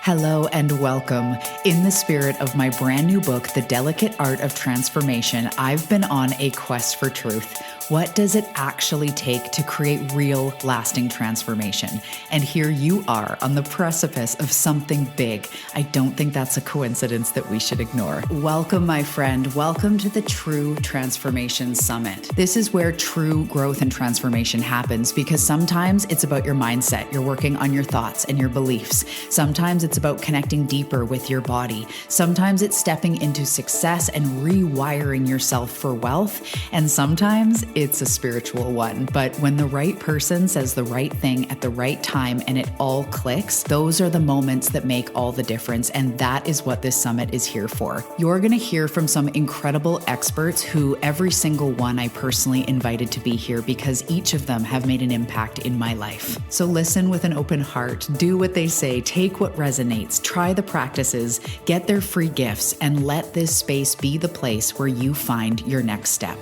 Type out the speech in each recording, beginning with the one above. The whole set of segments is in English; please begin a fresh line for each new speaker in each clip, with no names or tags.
Hello and welcome. In the spirit of my brand new book, The Delicate Art of Transformation, I've been on a quest for truth. What does it actually take to create real, lasting transformation? And here you are on the precipice of something big. I don't think that's a coincidence that we should ignore. Welcome, my friend. Welcome to the True Transformation Summit. This is where true growth and transformation happens because sometimes it's about your mindset. You're working on your thoughts and your beliefs. Sometimes it's about connecting deeper with your body. Sometimes it's stepping into success and rewiring yourself for wealth. And sometimes it's a spiritual one. But when the right person says the right thing at the right time and it all clicks, those are the moments that make all the difference. And that is what this summit is here for. You're going to hear from some incredible experts who every single one I personally invited to be here because each of them have made an impact in my life. So listen with an open heart, do what they say, take what resonates, try the practices, get their free gifts, and let this space be the place where you find your next step.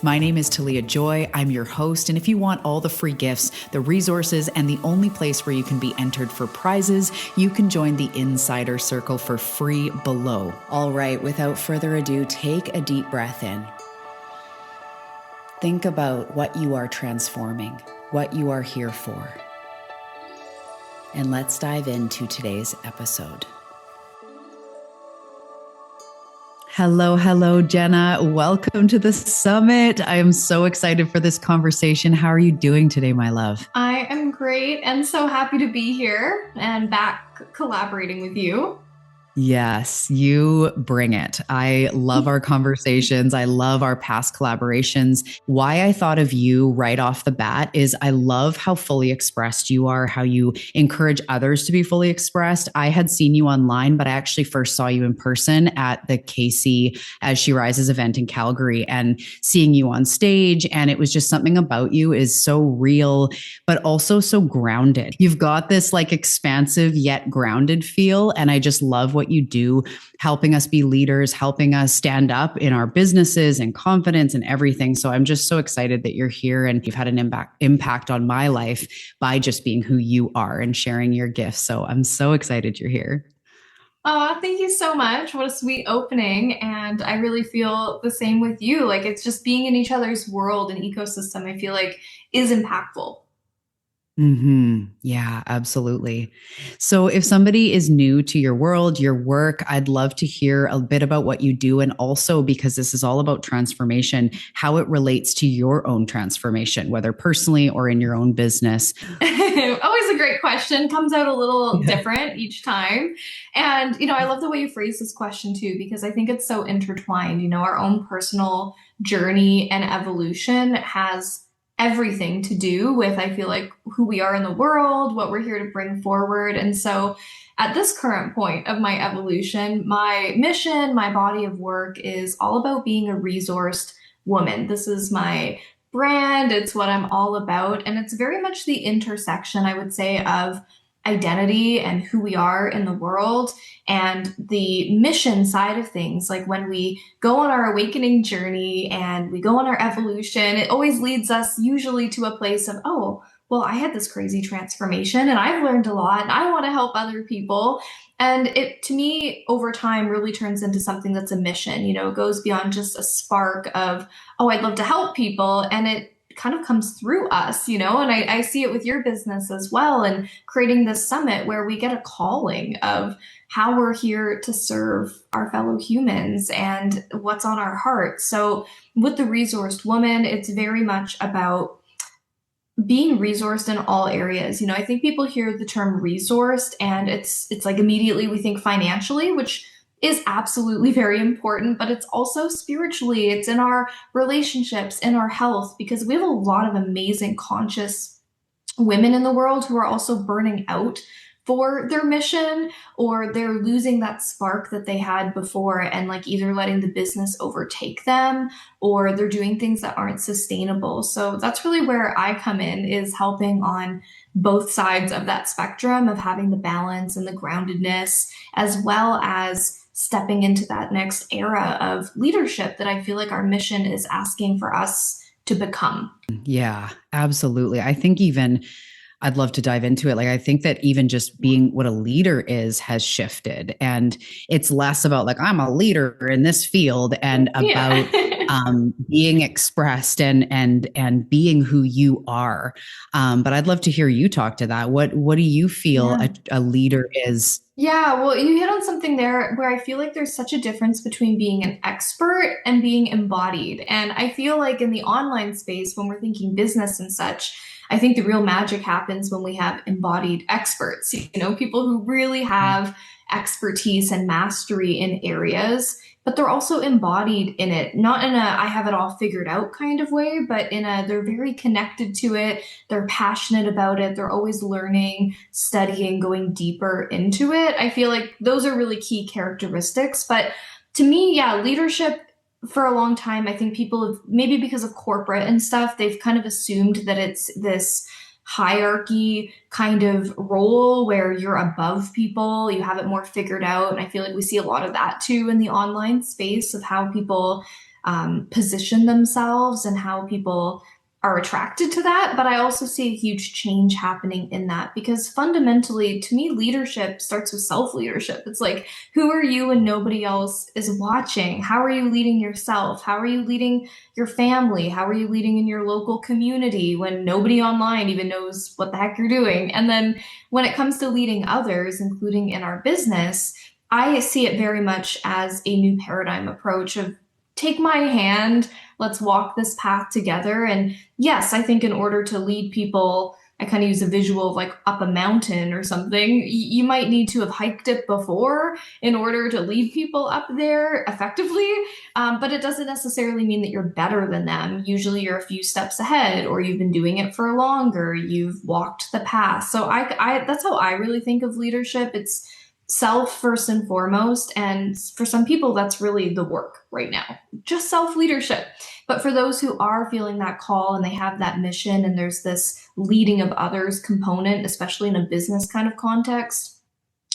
My name is Talia Joy. I'm your host. And if you want all the free gifts, the resources, and the only place where you can be entered for prizes, you can join the Insider Circle for free below. All right, without further ado, take a deep breath in. Think about what you are transforming, what you are here for. And let's dive into today's episode. Hello, Jenna. Welcome to the summit. I am so excited for this conversation. How are you doing today, my love?
I am great and so happy to be here and back collaborating with you.
Yes, you bring it. I love our conversations. I love our past collaborations. Why I thought of you right off the bat is I love how fully expressed you are, how you encourage others to be fully expressed. I had seen you online, but I actually first saw you in person at the Casey As She Rises event in Calgary and seeing you on stage. And it was just something about you is so real, but also so grounded. You've got this like expansive yet grounded feel. And I just love what you do, helping us be leaders, helping us stand up in our businesses and confidence and everything. So I'm just so excited that you're here and you've had an impact on my life by just being who you are and sharing your gifts. So I'm so excited you're here.
Oh, thank you so much. What a sweet opening. And I really feel the same with you. Like it's just being in each other's world and ecosystem, I feel like is impactful.
Yeah, absolutely. So if somebody is new to your world, your work, I'd love to hear a bit about what you do. And also because this is all about transformation, how it relates to your own transformation, whether personally or in your own business.
Always a great question. Comes out a little different each time. And, I love the way you phrase this question too, because I think it's so intertwined. Our own personal journey and evolution has everything to do with, I feel like, who we are in the world, what we're here to bring forward. And so at this current point of my evolution, my mission, my body of work is all about being a resourced woman. This is my brand. It's what I'm all about. And it's very much the intersection, I would say, of identity and who we are in the world and the mission side of things. Like when we go on our awakening journey and we go on our evolution, it always leads us usually to a place of, oh, well, I had this crazy transformation and I've learned a lot and I want to help other people. And it, to me, over time really turns into something that's a mission. It goes beyond just a spark of, oh, I'd love to help people. And it kind of comes through us, and I see it with your business as well, and creating this summit where we get a calling of how we're here to serve our fellow humans and what's on our heart. So with the Resourced Woman, it's very much about being resourced in all areas. I think people hear the term resourced and it's like immediately we think financially, which is absolutely very important, but it's also spiritually. It's in our relationships, in our health, because we have a lot of amazing conscious women in the world who are also burning out for their mission, or they're losing that spark that they had before and like either letting the business overtake them or they're doing things that aren't sustainable. So that's really where I come in, is helping on both sides of that spectrum of having the balance and the groundedness, as well as stepping into that next era of leadership that I feel like our mission is asking for us to become.
Yeah, absolutely. I think even I'd love to dive into it. Like, I think that even just being what a leader is has shifted. And it's less about like, I'm a leader in this field and
Yeah.
about being expressed and being who you are. But I'd love to hear you talk to that. What do you feel
Yeah.
a leader is?
Yeah, well, you hit on something there where I feel like there's such a difference between being an expert and being embodied. And I feel like in the online space, when we're thinking business and such, I think the real magic happens when we have embodied experts, people who really have expertise and mastery in areas, but they're also embodied in it, not in a I have it all figured out kind of way, but in a they're very connected to it, they're passionate about it, they're always learning, studying, going deeper into it. I feel like those are really key characteristics. But to me, yeah, leadership for a long time, I think people have, maybe because of corporate and stuff, they've kind of assumed that it's this hierarchy kind of role where you're above people, you have it more figured out. And I feel like we see a lot of that too in the online space of how people position themselves and how people are attracted to that. But I also see a huge change happening in that because fundamentally, to me, leadership starts with self leadership. It's like, who are you when nobody else is watching? How are you leading yourself? How are you leading your family? How are you leading in your local community when nobody online even knows what the heck you're doing? And then when it comes to leading others, including in our business, I see it very much as a new paradigm approach of take my hand, let's walk this path together. And yes, I think in order to lead people, I kind of use a visual of like up a mountain or something. You might need to have hiked it before in order to lead people up there effectively. But it doesn't necessarily mean that you're better than them. Usually you're a few steps ahead, or you've been doing it for longer. You've walked the path. So that's how I really think of leadership. It's self first and foremost. And for some people, that's really the work right now, just self leadership. But for those who are feeling that call and they have that mission and there's this leading of others component, especially in a business kind of context,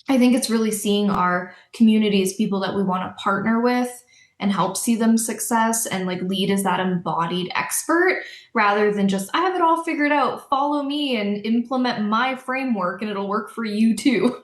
I think it's really seeing our community as people that we want to partner with and help see them success and like lead as that embodied expert rather than just I have it all figured out, follow me and implement my framework and it'll work for you too.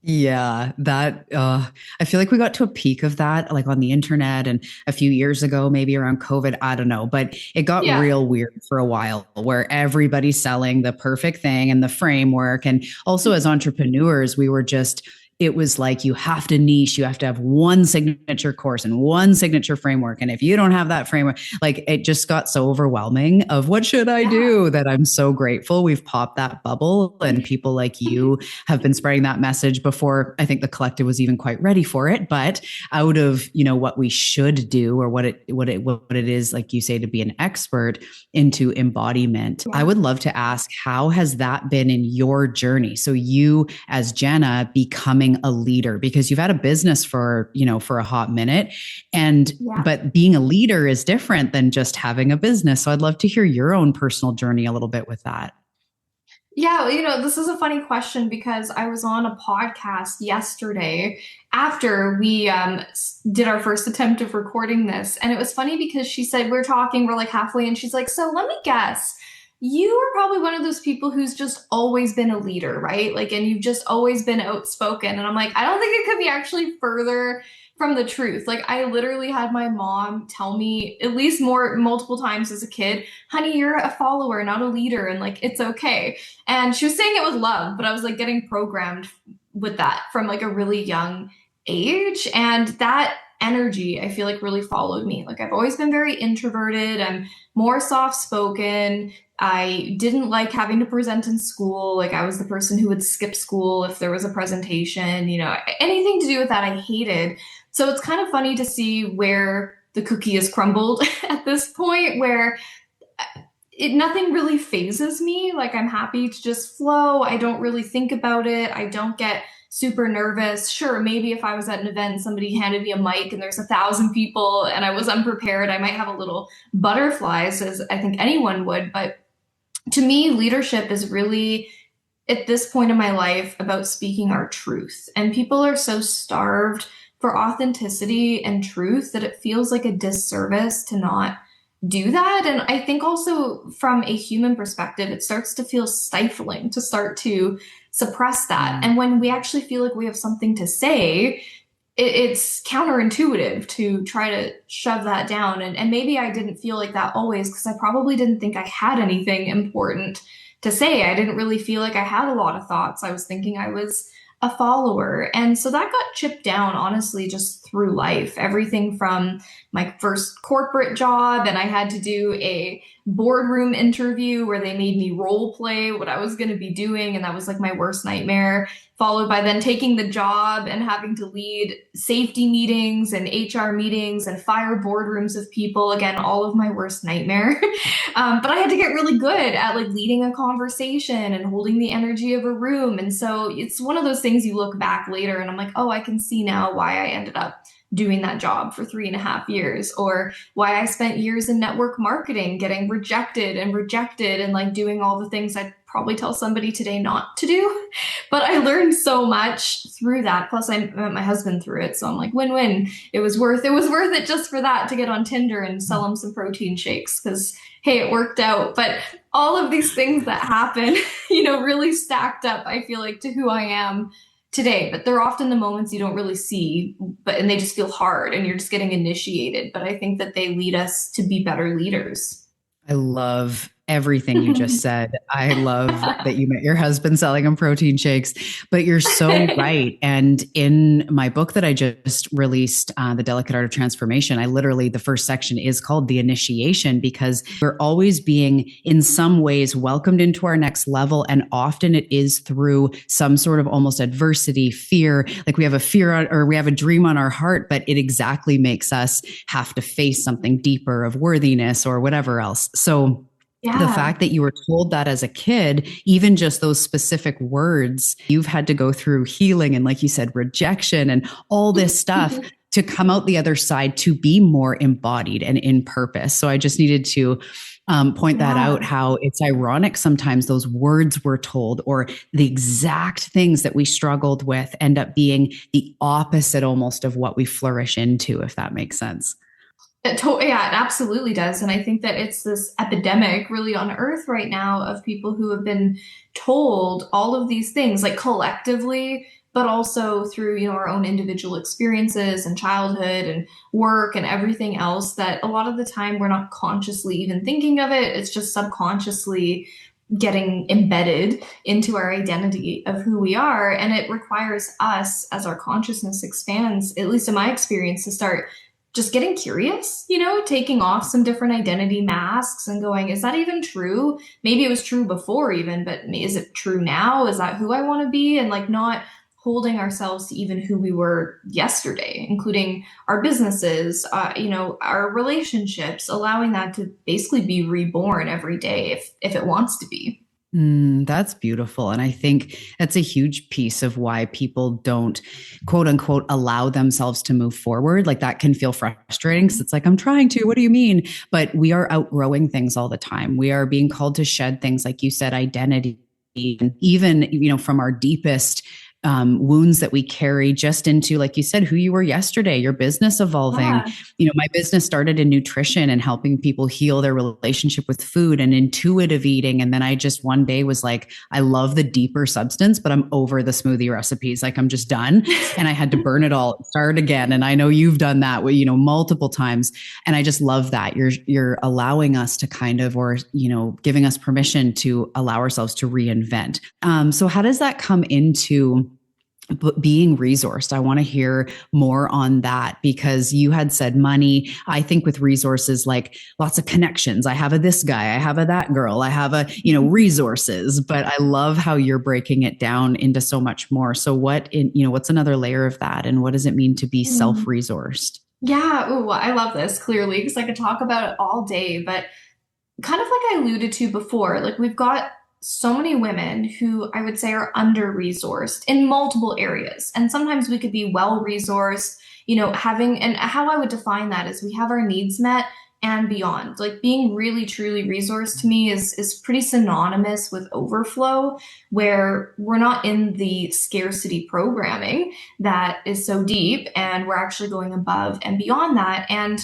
Yeah, that I feel like we got to a peak of that like on the internet and a few years ago, maybe around COVID, I don't know, but it got
Yeah.
real weird for a while where everybody's selling the perfect thing and the framework. And also as entrepreneurs, we were just it was like you have to niche, you have to have one signature course and one signature framework. And if you don't have that framework, like it just got so overwhelming of what should I
Yeah.
do that I'm so grateful we've popped that bubble and people like you have been spreading that message before I think the collective was even quite ready for it. But out of, what we should do or what it is, like you say, to be an expert into embodiment. I
Yeah.
would love to ask, how has that been in your journey? So you as Jenna becoming a leader, because you've had a business for a hot minute,
Yeah.
but being a leader is different than just having a business. So I'd love to hear your own personal journey a little bit with that.
Yeah, this is a funny question because I was on a podcast yesterday after we did our first attempt of recording this. And it was funny because she said, we're talking, we're like halfway, and she's like, so let me guess. You are probably one of those people who's just always been a leader, right? Like, and you've just always been outspoken. And I'm like, I don't think it could be actually further from the truth. Like, I literally had my mom tell me at least multiple times as a kid, honey, you're a follower, not a leader. And like, it's okay. And she was saying it with love, but I was like getting programmed with that from like a really young age. And that energy, I feel like really followed me. Like I've always been very introverted. I'm more soft spoken. I didn't like having to present in school. Like I was the person who would skip school if there was a presentation, anything to do with that I hated. So it's kind of funny to see where the cookie is crumbled at this point where nothing really phases me. Like I'm happy to just flow. I don't really think about it. I don't get super nervous. Sure, maybe if I was at an event, somebody handed me a mic and there's 1,000 people and I was unprepared, I might have a little butterflies, as I think anyone would. But to me, leadership is really at this point in my life about speaking our truth. And people are so starved for authenticity and truth that it feels like a disservice to not do that. And I think also from a human perspective, it starts to feel stifling to start to suppress that.
Mm.
And when we actually feel like we have something to say, it's counterintuitive to try to shove that down. And maybe I didn't feel like that always because I probably didn't think I had anything important to say. I didn't really feel like I had a lot of thoughts. I was thinking I was a follower. And so that got chipped down, honestly, just through life. Everything from my first corporate job, and I had to do a boardroom interview where they made me role play what I was going to be doing. And that was like my worst nightmare, followed by then taking the job and having to lead safety meetings and HR meetings and fire boardrooms of people. Again, all of my worst nightmare. But I had to get really good at like leading a conversation and holding the energy of a room. And so it's one of those things you look back later and I'm like, oh, I can see now why I ended up doing that job for 3.5 years, or why I spent years in network marketing getting rejected and like doing all the things I'd probably tell somebody today not to do. But I learned so much through that. Plus I met my husband through it. So I'm like, win-win. It was worth it just for that to get on Tinder and sell him some protein shakes because hey, it worked out. But all of these things that happen, really stacked up, I feel like, to who I am today. But they're often the moments you don't really see, and they just feel hard and you're just getting initiated. But I think that they lead us to be better leaders.
I love everything you just said. I love that you met your husband selling him protein shakes, but you're so right. And in my book that I just released, The Delicate Art of Transformation, I literally, the first section is called The Initiation because we're always being in some ways welcomed into our next level. And often it is through some sort of almost adversity, fear, like we have a fear or we have a dream on our heart, but it exactly makes us have to face something deeper of worthiness or whatever else. So the
Yeah.
fact that you were told that as a kid, even just those specific words, you've had to go through healing and, like you said, rejection and all this stuff to come out the other side to be more embodied and in purpose. So I just needed to point that
Yeah.
out, how it's ironic sometimes those words we're told or the exact things that we struggled with end up being the opposite almost of what we flourish into, if that makes sense.
Yeah, it absolutely does. And I think that it's this epidemic really on earth right now of people who have been told all of these things, like collectively, but also through, our own individual experiences and childhood and work and everything else that a lot of the time we're not consciously even thinking of it. It's just subconsciously getting embedded into our identity of who we are. And it requires us, as our consciousness expands, at least in my experience, to start just getting curious, taking off some different identity masks and going, is that even true? Maybe it was true before even, but is it true now? Is that who I want to be? And like not holding ourselves to even who we were yesterday, including our businesses, our relationships, allowing that to basically be reborn every day if it wants to be.
That's beautiful. And I think that's a huge piece of why people don't, quote unquote, allow themselves to move forward. Like that can feel frustrating because it's like, I'm trying to, what do you mean? But we are outgrowing things all the time. We are being called to shed things, like you said, identity, and even, from our deepest wounds that we carry just into, like you said, who you were yesterday, your business evolving.
Yeah.
My business started in nutrition and helping people heal their relationship with food and intuitive eating. And then I just one day was like, I love the deeper substance, but I'm over the smoothie recipes. Like I'm just done. And I had to burn it all, start again. And I know you've done that, multiple times. And I just love that you're allowing us to kind of, or, giving us permission to allow ourselves to reinvent. So how does that come into being resourced? I want to hear more on that because you had said money. I think with resources, like lots of connections. I have a this guy, I have a that girl, I have a, resources, but I love how you're breaking it down into so much more. So what's another layer of that? And what does it mean to be
Mm.
self-resourced?
Yeah. Ooh, I love this clearly because I could talk about it all day, but kind of like I alluded to before, like we've got so many women who I would say are under resourced in multiple areas. And sometimes we could be well resourced, and how I would define that is we have our needs met and beyond. Like being really truly resourced to me is pretty synonymous with overflow, where we're not in the scarcity programming that is so deep and we're actually going above and beyond that. And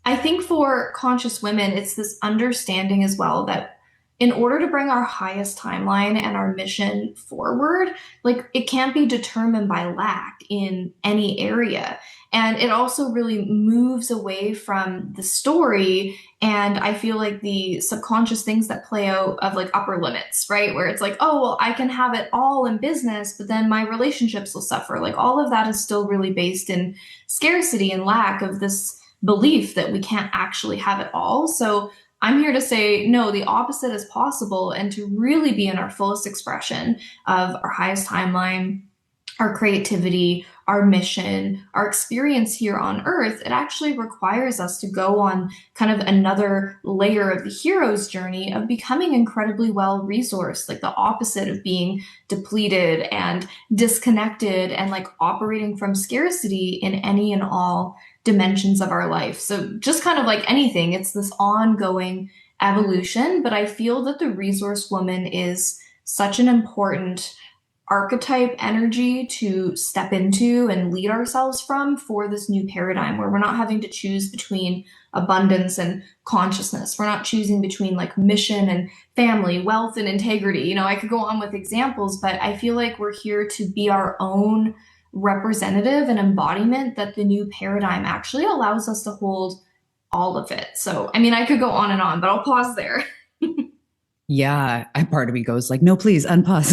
I think for conscious women, it's this understanding as well that in order to bring our highest timeline and our mission forward, like it can't be determined by lack in any area. And it also really moves away from the story. And I feel like the subconscious things that play out of like upper limits, right? Where it's like, oh, well, I can have it all in business, but then my relationships will suffer. Like all of that is still really based in scarcity and lack of this belief that we can't actually have it all. So I'm here to say, no, the opposite is possible, and to really be in our fullest expression of our highest timeline, our creativity, our mission, our experience here on earth, it actually requires us to go on kind of another layer of the hero's journey of becoming incredibly well resourced, like the opposite of being depleted and disconnected and like operating from scarcity in any and all dimensions of our life. So just kind of like anything, it's this ongoing evolution, but I feel that the resource woman is such an important archetype energy to step into and lead ourselves from for this new paradigm where we're not having to choose between abundance and consciousness. We're not choosing between like mission and family, wealth and integrity. You know, I could go on with examples, but I feel like we're here to be our own representative and embodiment that the new paradigm actually allows us to hold all of it. So, I mean, I could go on and on, but I'll pause there.
Yeah, part of me goes like, no, please unpause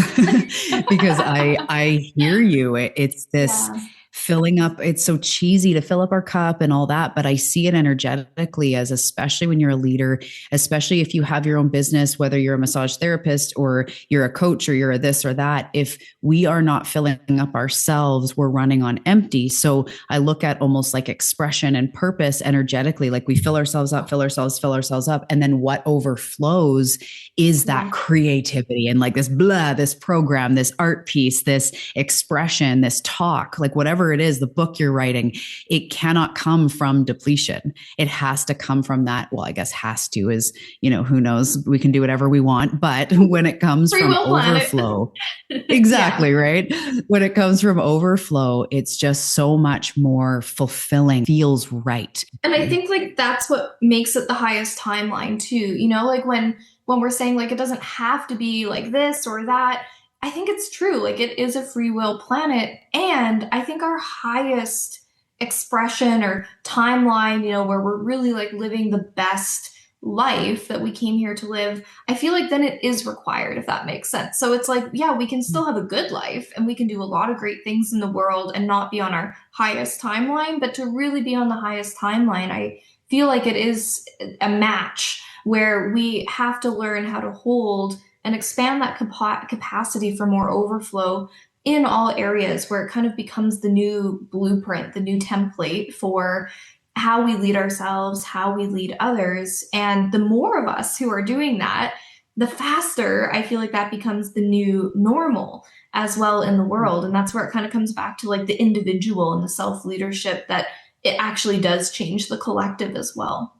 because I hear you. It's this
Yeah.
filling up. It's so cheesy to fill up our cup and all that, but I see it energetically as, especially when you're a leader, especially if you have your own business, whether you're a massage therapist or you're a coach or you're a this or that. If we are not filling up ourselves, we're running on empty. So I look at almost like expression and purpose energetically, like we fill ourselves up, fill ourselves up, and then what overflows is that
Yeah.
creativity and like this blah, this program, this art piece, this expression, this talk, like whatever it is, the book you're writing, it cannot come from depletion. It has to come from that. Well, I guess has to is, who knows? We can do whatever we want. But when it comes
Free
from
will planet.
overflow,
Yeah.
exactly, right? When it comes from overflow, it's just so much more fulfilling, feels right.
And I think like that's what makes it the highest timeline too. You know, like when we're saying like it doesn't have to be like this or that, I think it's true. Like it is a free will planet, and I think our highest expression or timeline, you know, where we're really like living the best life that we came here to live, I feel like then it is required, if that makes sense. So it's like, yeah, we can still have a good life and we can do a lot of great things in the world and not be on our highest timeline, but to really be on the highest timeline, I feel like it is a match where we have to learn how to hold and expand that capacity for more overflow in all areas where it kind of becomes the new blueprint, the new template for how we lead ourselves, how we lead others. And the more of us who are doing that, the faster I feel like that becomes the new normal as well in the world. And that's where it kind of comes back to like the individual and the self leadership that it actually does change the collective as well.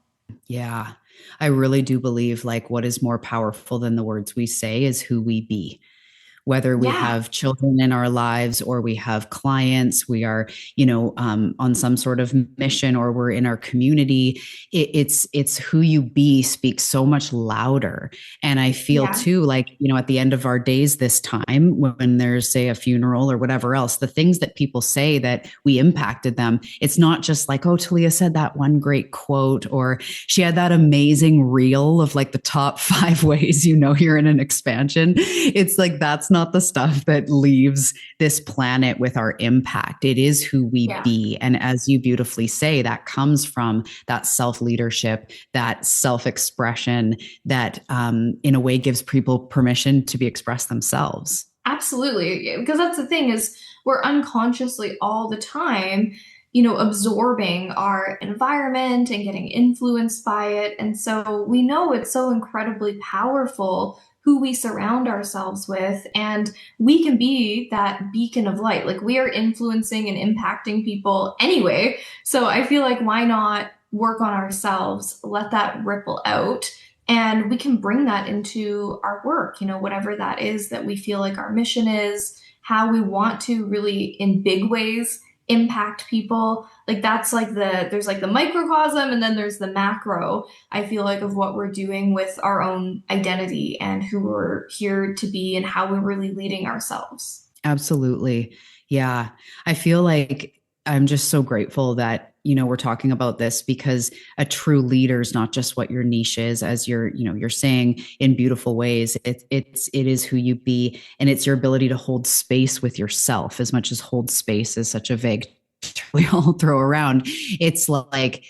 Yeah. I really do believe like what is more powerful than the words we say is who we be. Whether we
Yeah.
have children in our lives or we have clients, we are, on some sort of mission or we're in our community. It's who you be speaks so much louder. And I feel
Yeah.
too, like, at the end of our days this time, when there's say a funeral or whatever else, the things that people say that we impacted them, it's not just like, oh, Talia said that one great quote, or she had that amazing reel of like the top 5 ways you're in an expansion. It's like that's not the stuff that leaves this planet with our impact. It is who we
Yeah.
be. And as you beautifully say, that comes from that self leadership, that self expression that in a way gives people permission to be expressed themselves.
Absolutely. Because that's the thing is we're unconsciously all the time, you know, absorbing our environment and getting influenced by it. And so we know it's so incredibly powerful who we surround ourselves with. And we can be that beacon of light. Like we are influencing and impacting people anyway. So I feel like why not work on ourselves, let that ripple out, and we can bring that into our work, you know, whatever that is that we feel like our mission is, how we want to really, in big ways, impact people. Like that's like there's like the microcosm and then there's the macro, I feel like, of what we're doing with our own identity and who we're here to be and how we're really leading ourselves.
Absolutely. Yeah. I feel like I'm just so grateful that, we're talking about this, because a true leader is not just what your niche is, as you're saying in beautiful ways. It is who you be, and it's your ability to hold space with yourself. As much as hold space is such a vague term we all throw around. It's like,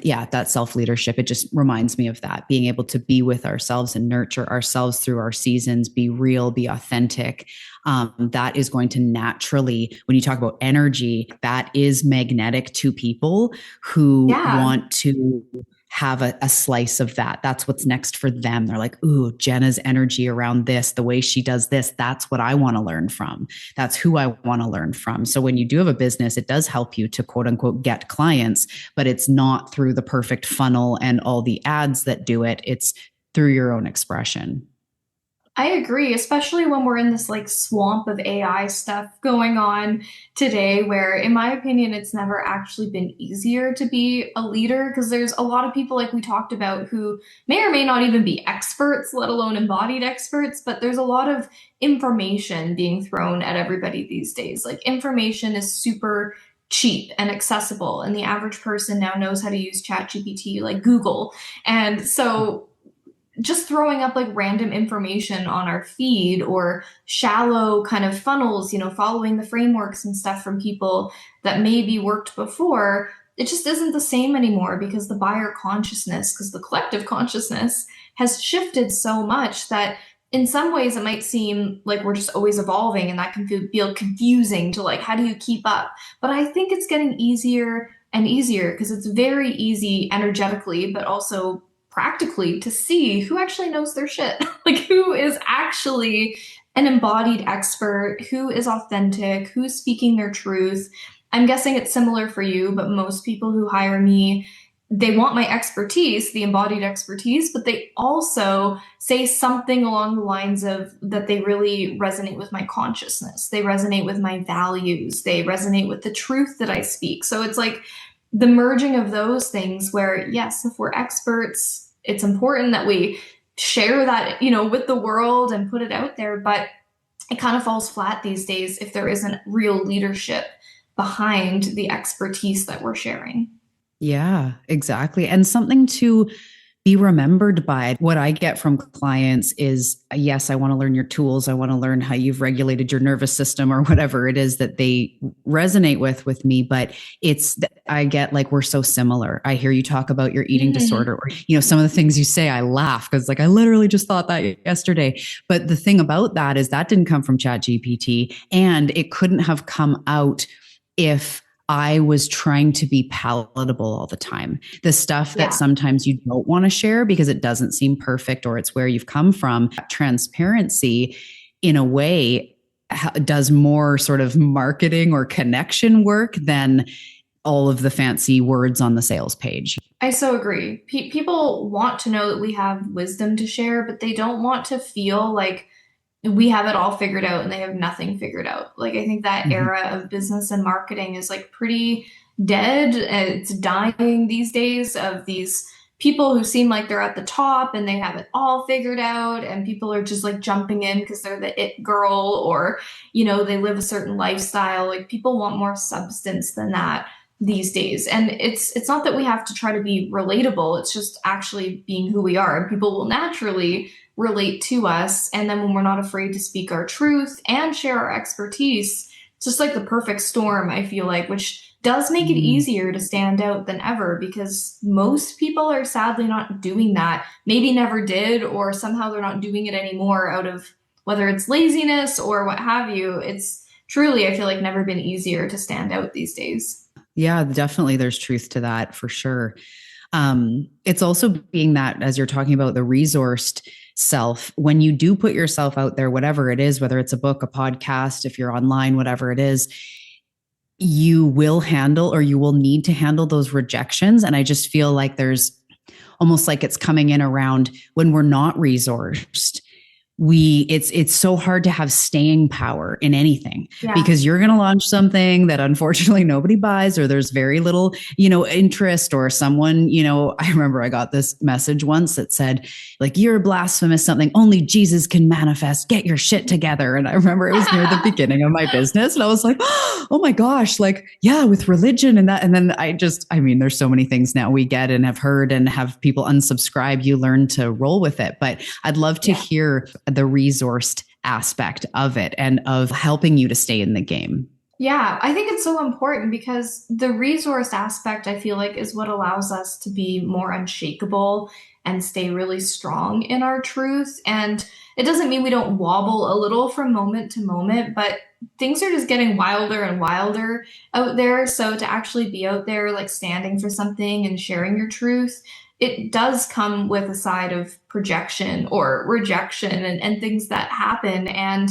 yeah, that self-leadership, it just reminds me of that, being able to be with ourselves and nurture ourselves through our seasons, be real, be authentic. That is going to naturally, when you talk about energy, that is magnetic to people who
Yeah.
want to have a slice of that. That's what's next for them. They're like, ooh, Jenna's energy around this, the way she does this, that's what I want to learn from. That's who I want to learn from. So when you do have a business, it does help you to quote unquote get clients, but it's not through the perfect funnel and all the ads that do it. It's through your own expression.
I agree, especially when we're in this like swamp of AI stuff going on today, where, in my opinion, it's never actually been easier to be a leader because there's a lot of people, like we talked about, who may or may not even be experts, let alone embodied experts, but there's a lot of information being thrown at everybody these days. Like, information is super cheap and accessible, and the average person now knows how to use ChatGPT, like Google. And so just throwing up like random information on our feed or shallow kind of funnels, following the frameworks and stuff from people that maybe worked before, it just isn't the same anymore because the buyer consciousness, because the collective consciousness has shifted so much that in some ways it might seem like we're just always evolving, and that can feel confusing to like, how do you keep up? But I think it's getting easier and easier because it's very easy energetically, but also practically, to see who actually knows their shit. Like, who is actually an embodied expert, who is authentic, who's speaking their truth. I'm guessing it's similar for you, but most people who hire me, they want my expertise, the embodied expertise, but they also say something along the lines of that they really resonate with my consciousness. They resonate with my values. They resonate with the truth that I speak. So it's like the merging of those things where, yes, if we're experts, it's important that we share that, with the world and put it out there. But it kind of falls flat these days if there isn't real leadership behind the expertise that we're sharing.
Yeah, exactly. And something to be remembered by. What I get from clients is, yes, I want to learn your tools. I want to learn how you've regulated your nervous system or whatever it is that they resonate with me. But I get like, we're so similar. I hear you talk about your eating disorder, or, some of the things you say, I laugh because like, I literally just thought that yesterday. But the thing about that is that didn't come from ChatGPT, and it couldn't have come out if I was trying to be palatable all the time. The stuff that sometimes you don't want to share because it doesn't seem perfect or it's where you've come from. Transparency, in a way, does more sort of marketing or connection work than all of the fancy words on the sales page.
I so agree. People want to know that we have wisdom to share, but they don't want to feel like we have it all figured out and they have nothing figured out. Like, I think that era of business and marketing is like pretty dead. It's dying these days, of these people who seem like they're at the top and they have it all figured out, and people are just like jumping in because they're the it girl, or, they live a certain lifestyle. Like, people want more substance than that these days. And it's not that we have to try to be relatable. It's just actually being who we are. And people will naturally relate to us. And then when we're not afraid to speak our truth and share our expertise, it's just like the perfect storm, I feel like, which does make it easier to stand out than ever, because most people are sadly not doing that. Maybe never did, or somehow they're not doing it anymore out of whether it's laziness or what have you. It's truly, I feel like, never been easier to stand out these days.
Yeah, definitely. There's truth to that for sure. It's also being that, as you're talking about the resourced self, when you do put yourself out there, whatever it is, whether it's a book, a podcast, if you're online, whatever it is, you will handle, or you will need to handle, those rejections. And I just feel like there's almost like it's coming in around when we're not resourced. it's so hard to have staying power in anything
Yeah.
because you're going to launch something that unfortunately nobody buys, or there's very little, interest, or someone, I remember I got this message once that said, like, you're blasphemous, something only Jesus can manifest, get your shit together. And I remember it was near the beginning of my business, and I was like, oh my gosh, like, yeah, with religion and that. And then there's so many things now we get and have heard and have people unsubscribe. You learn to roll with it. But I'd love to hear the resourced aspect of it and of helping you to stay in the game.
Yeah, I think it's so important because the resource aspect, I feel like, is what allows us to be more unshakable and stay really strong in our truth. And it doesn't mean we don't wobble a little from moment to moment, but things are just getting wilder and wilder out there. So to actually be out there, like standing for something and sharing your truth, it does come with a side of projection or rejection and things that happen. And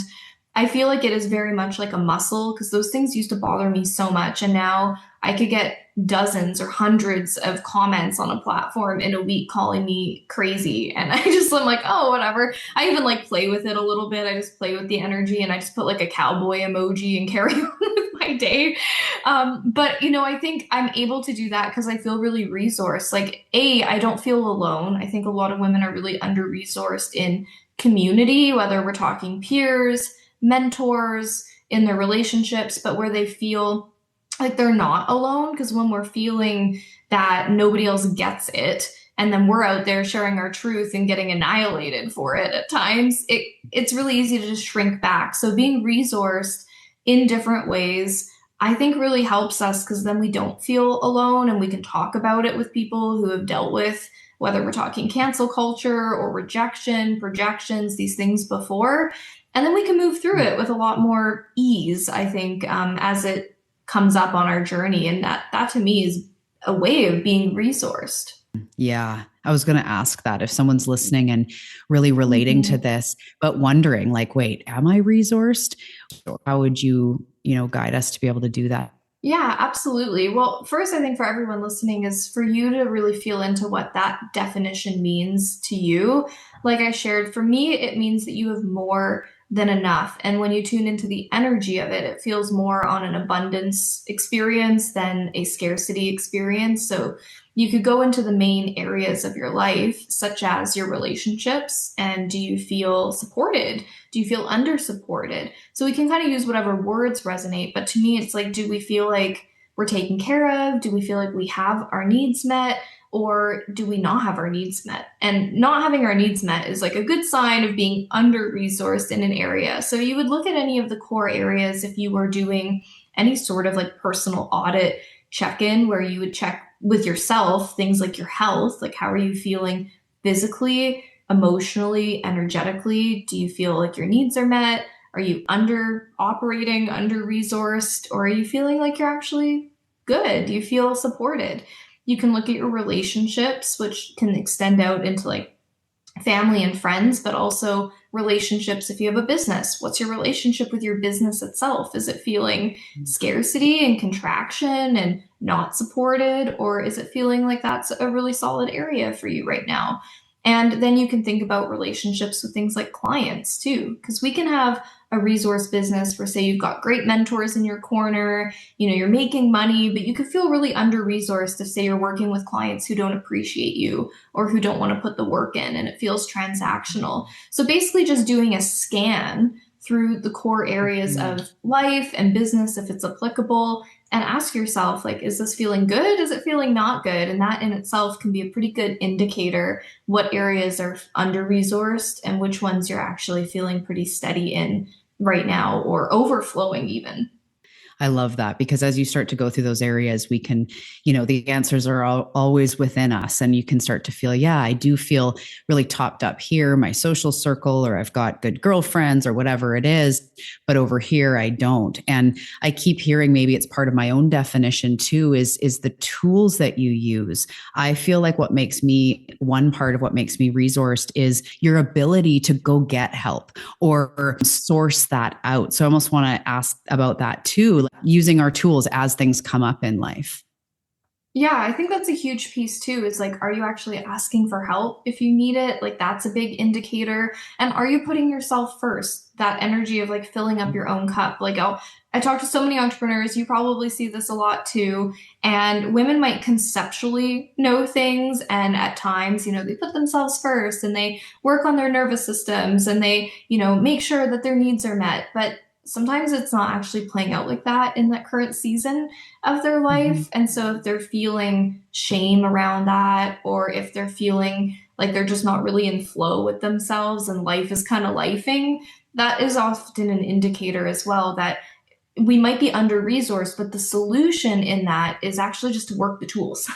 I feel like it is very much like a muscle because those things used to bother me so much. And now I could get dozens or hundreds of comments on a platform in a week calling me crazy. And I'm like, oh, whatever. I even like play with it a little bit. I just play with the energy and I just put like a cowboy emoji and carry on with my day. But, I think I'm able to do that because I feel really resourced. Like, I don't feel alone. I think a lot of women are really under resourced in community, whether we're talking peers, mentors, in their relationships, but where they feel like they're not alone. Because when we're feeling that nobody else gets it, and then we're out there sharing our truth and getting annihilated for it at times, it's really easy to just shrink back. So being resourced in different ways, I think really helps us because then we don't feel alone and we can talk about it with people who have dealt with, whether we're talking cancel culture or rejection, projections, these things before. And then we can move through it with a lot more ease, I think, as it comes up on our journey. And that to me is a way of being resourced.
Yeah. I was going to ask that if someone's listening and really relating to this, but wondering like, wait, am I resourced? How would you, guide us to be able to do that?
Yeah, absolutely. Well, first, I think for everyone listening is for you to really feel into what that definition means to you. Like I shared, for me, it means that you have more than enough. And when you tune into the energy of it, it feels more on an abundance experience than a scarcity experience. So you could go into the main areas of your life, such as your relationships. And do you feel supported? Do you feel under supported? So we can kind of use whatever words resonate. But to me, it's like, do we feel like we're taken care of? Do we feel like we have our needs met? Or do we not have our needs met? And not having our needs met is like a good sign of being under resourced in an area. So you would look at any of the core areas if you were doing any sort of like personal audit check-in where you would check with yourself things like your health, like how are you feeling physically, emotionally, energetically? Do you feel like your needs are met? Are you under operating, under resourced, or are you feeling like you're actually good? Do you feel supported? You can look at your relationships, which can extend out into like family and friends, but also relationships if you have a business. What's your relationship with your business itself? Is it feeling scarcity and contraction and not supported? Or is it feeling like that's a really solid area for you right now? And then you can think about relationships with things like clients too, because we can have a resource business where say you've got great mentors in your corner, you're making money, but you could feel really under resourced if say you're working with clients who don't appreciate you or who don't want to put the work in and it feels transactional. So basically just doing a scan through the core areas of life and business if it's applicable and ask yourself, like, is this feeling good? Is it feeling not good? And that in itself can be a pretty good indicator what areas are under resourced and which ones you're actually feeling pretty steady in right now or overflowing even.
I love that because as you start to go through those areas, we can, the answers are always within us and you can start to feel, yeah, I do feel really topped up here, my social circle, or I've got good girlfriends or whatever it is, but over here I don't. And I keep hearing maybe it's part of my own definition too, is the tools that you use. I feel like one part of what makes me resourced is your ability to go get help or source that out. So I almost want to ask about that too, using our tools as things come up in life.
Yeah, I think that's a huge piece too. Is like, are you actually asking for help if you need it? Like, that's a big indicator. And are you putting yourself first? That energy of like filling up your own cup. Like, I talk to so many entrepreneurs. You probably see this a lot too. And women might conceptually know things. And at times, they put themselves first and they work on their nervous systems and they, make sure that their needs are met. But sometimes it's not actually playing out like that in that current season of their
Mhm.
life. And so if they're feeling shame around that, or if they're feeling like they're just not really in flow with themselves and life is kind of lifing, that is often an indicator as well that we might be under resourced, but the solution in that is actually just to work the tools,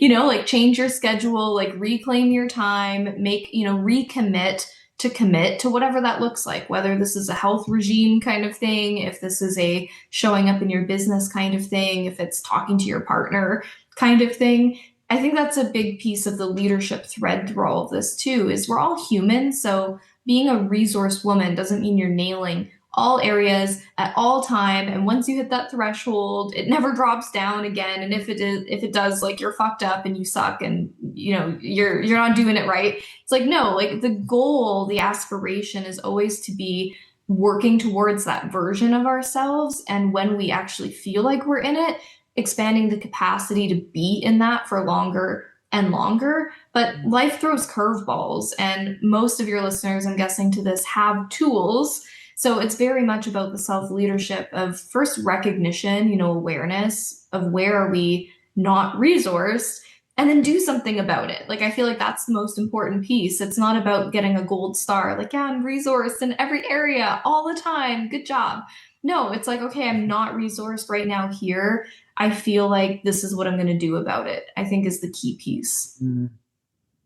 like change your schedule, like reclaim your time, make, recommit to commit to whatever that looks like, whether this is a health regime kind of thing, if this is a showing up in your business kind of thing, if it's talking to your partner kind of thing. I think that's a big piece of the leadership thread through all of this too, is we're all human. So being a resource woman doesn't mean you're nailing all areas at all time. And once you hit that threshold, it never drops down again. And if it does, like you're fucked up and you suck and you're not doing it right. It's like, no, like the goal, the aspiration is always to be working towards that version of ourselves. And when we actually feel like we're in it, expanding the capacity to be in that for longer and longer. But life throws curveballs, and most of your listeners, I'm guessing, to this have tools, so it's very much about the self leadership of first recognition, awareness of where are we not resourced, and then do something about it. Like, I feel like that's the most important piece. It's not about getting a gold star, like, yeah, I'm resourced in every area all the time. Good job. No, it's like, okay, I'm not resourced right now here. I feel like this is what I'm going to do about it, I think is the key piece.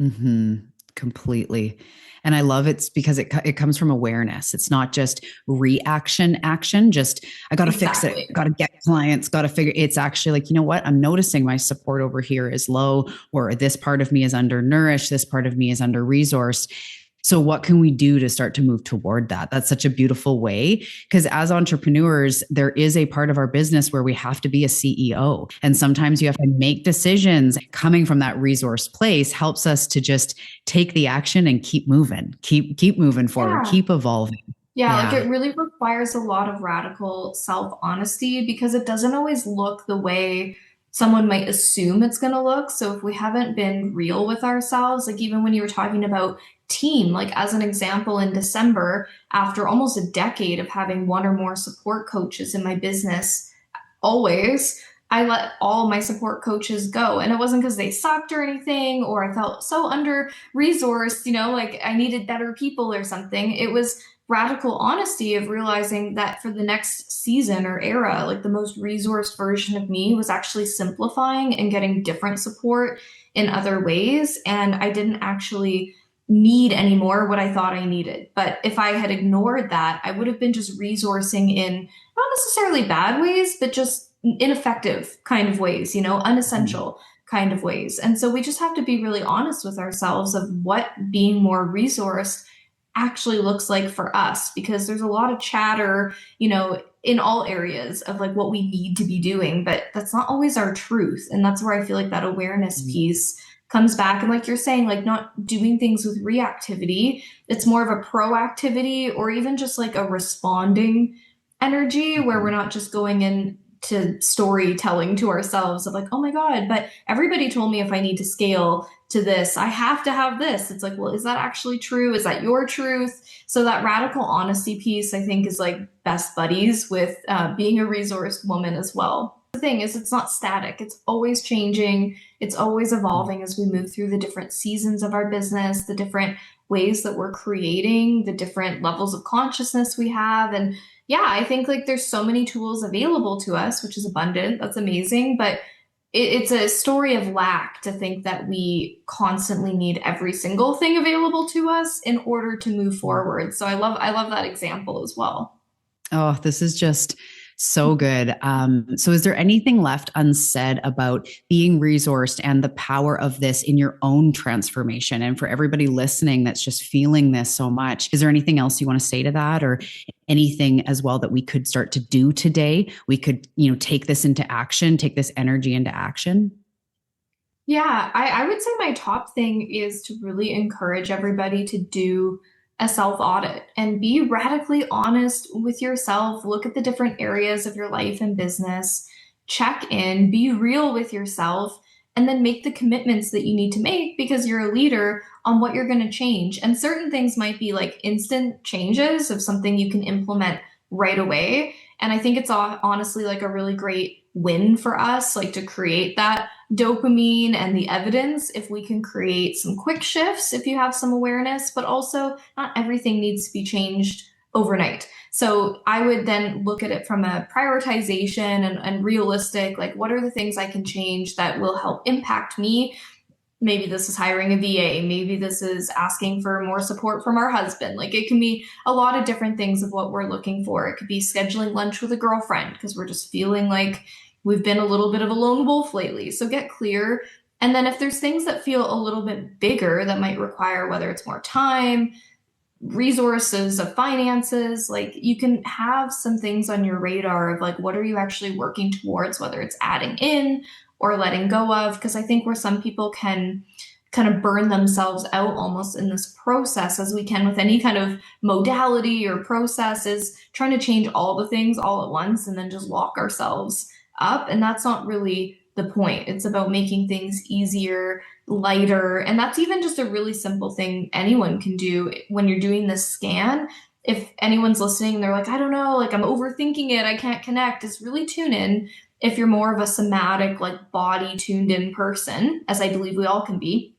Mm-hmm. Completely. And I love it's because it comes from awareness. It's not just reaction action, just I got to fix it,
Exactly.
got to get clients, got to figure. It's actually like, you know what? I'm noticing my support over here is low, or this part of me is undernourished, this part of me is under resourced. So what can we do to start to move toward that? That's such a beautiful way. Because as entrepreneurs, there is a part of our business where we have to be a CEO. And sometimes you have to make decisions. Coming from that resource place helps us to just take the action and keep moving, keep moving forward,
Yeah.
keep evolving.
Yeah, like
Yeah.
it really requires a lot of radical self-honesty because it doesn't always look the way someone might assume it's going to look. So if we haven't been real with ourselves, like even when you were talking about team, like as an example, in December, after almost a decade of having one or more support coaches in my business, always, I let all my support coaches go. And it wasn't because they sucked or anything, or I felt so under resourced, like I needed better people or something. It was radical honesty of realizing that for the next season or era, like the most resourced version of me was actually simplifying and getting different support in other ways. And I didn't actually need anymore what I thought I needed. But if I had ignored that, I would have been just resourcing in not necessarily bad ways, but just ineffective kind of ways, unessential kind of ways. And so we just have to be really honest with ourselves of what being more resourced actually looks like for us, because there's a lot of chatter, in all areas of like what we need to be doing, but that's not always our truth. And that's where I feel like that awareness piece comes back. And like you're saying, like not doing things with reactivity, it's more of a proactivity or even just like a responding energy where we're not just going in to storytelling to ourselves of like, oh my God, but everybody told me if I need to scale to this, I have to have this. It's like, well, is that actually true? Is that your truth? So that radical honesty piece, I think, is like best buddies with being a resourced woman as well. The thing is, it's not static. It's always changing. It's always evolving as we move through the different seasons of our business, the different ways that we're creating, the different levels of consciousness we have. And yeah, I think like there's so many tools available to us, which is abundant. That's amazing. But it's a story of lack to think that we constantly need every single thing available to us in order to move forward. So I love that example as well.
Oh, this is just so good. So, is there anything left unsaid about being resourced and the power of this in your own transformation? And for everybody listening that's just feeling this so much, is there anything else you want to say to that, or anything as well that we could start to do today? We could, take this into action, take this energy into action.
Yeah, I would say my top thing is to really encourage everybody to do a self audit and be radically honest with yourself. Look at the different areas of your life and business, check in, be real with yourself, and then make the commitments that you need to make because you're a leader on what you're going to change. And certain things might be like instant changes of something you can implement right away. And I think it's honestly like a really great win for us, like to create that dopamine and the evidence if we can create some quick shifts if you have some awareness, but also not everything needs to be changed overnight. So I would then look at it from a prioritization and realistic, like what are the things I can change that will help impact me. Maybe this is hiring a VA. Maybe this is asking for more support from our husband. Like it can be a lot of different things of what we're looking for. It could be scheduling lunch with a girlfriend because we're just feeling like we've been a little bit of a lone wolf lately. So get clear. And then if there's things that feel a little bit bigger that might require whether it's more time, resources of finances, like you can have some things on your radar of like what are you actually working towards, whether it's adding in or letting go of, because I think where some people can kind of burn themselves out almost in this process, as we can with any kind of modality or process, is trying to change all the things all at once and then just lock ourselves up. And that's not really the point. It's about making things easier, lighter. And that's even just a really simple thing anyone can do when you're doing this scan. If anyone's listening and they're like, I don't know, like I'm overthinking it, I can't connect, is really tune in. If you're more of a somatic, like body tuned in person, as I believe we all can be.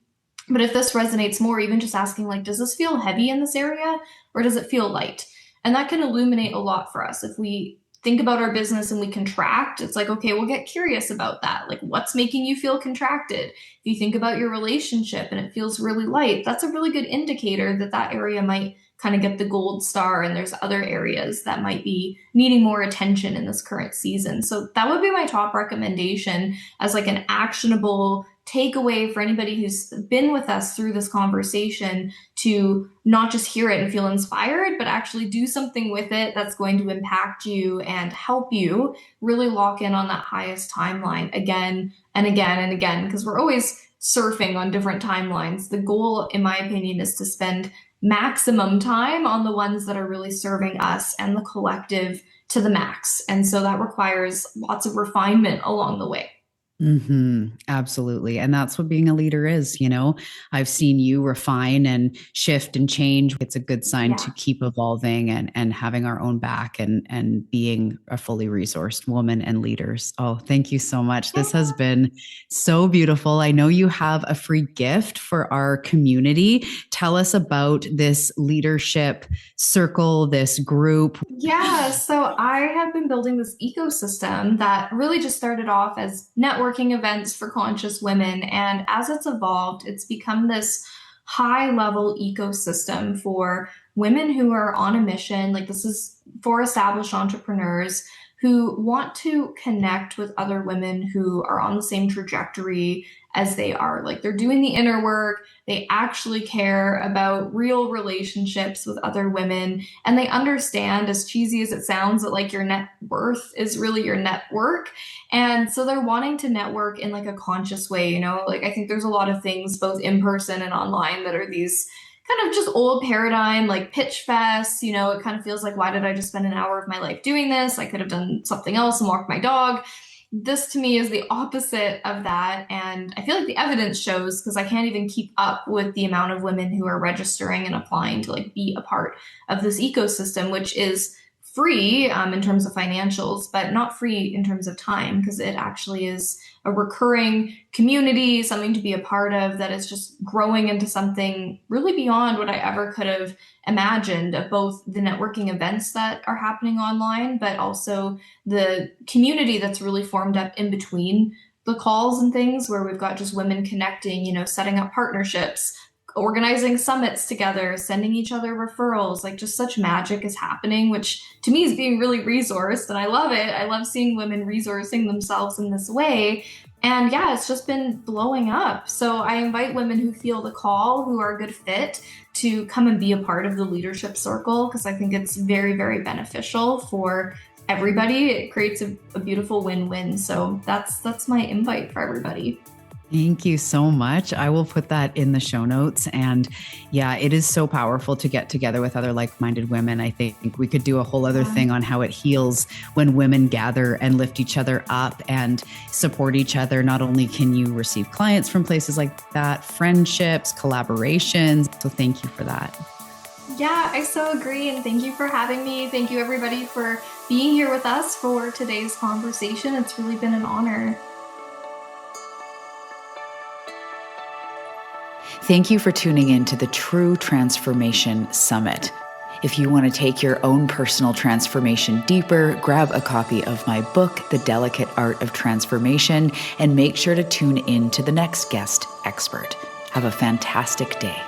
But if this resonates more, even just asking, like, does this feel heavy in this area or does it feel light? And that can illuminate a lot for us. If we think about our business and we contract, it's like, okay, we'll get curious about that. Like, what's making you feel contracted? If you think about your relationship and it feels really light, that's a really good indicator that that area might kind of get the gold star, and there's other areas that might be needing more attention in this current season. So that would be my top recommendation as like an actionable takeaway for anybody who's been with us through this conversation, to not just hear it and feel inspired, but actually do something with it that's going to impact you and help you really lock in on that highest timeline again and again and again, because we're always surfing on different timelines. The goal, in my opinion, is to spend maximum time on the ones that are really serving us and the collective to the max. And so that requires lots of refinement along the way.
Absolutely. And that's what being a leader is. I've seen you refine and shift and change. It's a good sign to
Yeah.
keep evolving and having our own back and being a fully resourced woman and leaders. Oh, thank you so much.
Yeah.
This has been so beautiful. I know you have a free gift for our community. Tell us about this leadership circle, this group.
Yeah, so I have been building this ecosystem that really just started off as networking events for conscious women. And as it's evolved, it's become this high level ecosystem for women who are on a mission. Like, this is for established entrepreneurs who want to connect with other women who are on the same trajectory as they are. Like, they're doing the inner work, they actually care about real relationships with other women, and they understand, as cheesy as it sounds, that like your net worth is really your network. And so they're wanting to network in like a conscious way, like I think there's a lot of things both in person and online that are these kind of just old paradigm, like pitch fest. It kind of feels like, why did I just spend an hour of my life doing this? I could have done something else and walked my dog. This to me is the opposite of that. And I feel like the evidence shows, because I can't even keep up with the amount of women who are registering and applying to like be a part of this ecosystem, which is free in terms of financials, but not free in terms of time, because it actually is a recurring community, something to be a part of that is just growing into something really beyond what I ever could have imagined, of both the networking events that are happening online, but also the community that's really formed up in between the calls and things, where we've got just women connecting, setting up partnerships, organizing summits together, sending each other referrals. Like, just such magic is happening, which to me is being really resourced. And I love it. I love seeing women resourcing themselves in this way. And yeah, it's just been blowing up. So I invite women who feel the call, who are a good fit, to come and be a part of the leadership circle, because I think it's very, very beneficial for everybody. It creates a beautiful win-win. So that's my invite for everybody.
Thank you so much. I will put that in the show notes. And yeah, it is so powerful to get together with other like-minded women. I think we could do a whole other thing on how it heals when women gather and lift each other up and support each other. Not only can you receive clients from places like that, friendships, collaborations. So thank you for that.
Yeah, I so agree. And thank you for having me. Thank you, everybody, for being here with us for today's conversation. It's really been an honor.
Thank you for tuning in to the True Transformation Summit. If you want to take your own personal transformation deeper, grab a copy of my book, The Delicate Art of Transformation, and make sure to tune in to the next guest expert. Have a fantastic day.